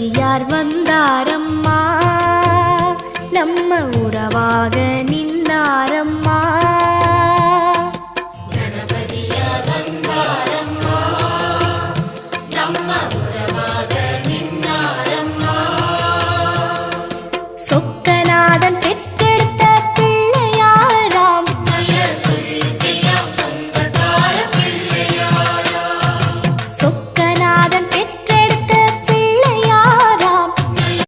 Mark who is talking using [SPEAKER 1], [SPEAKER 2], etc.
[SPEAKER 1] கணபதியார் வந்தாரம்மா, நம்ம உறவாக நின்னாரம்மா.
[SPEAKER 2] கணபதியார் வந்தாரம்மா, நம்ம உறவாக நின்னாரம்மா.
[SPEAKER 1] சொக்கநாதன் பெற்றெடுத்த பிள்ளையாராம்,
[SPEAKER 2] நல்ல சொல்லுக்கெல்லாம் சொந்தக்கார பிள்ளையாராம்.
[SPEAKER 1] சொக்க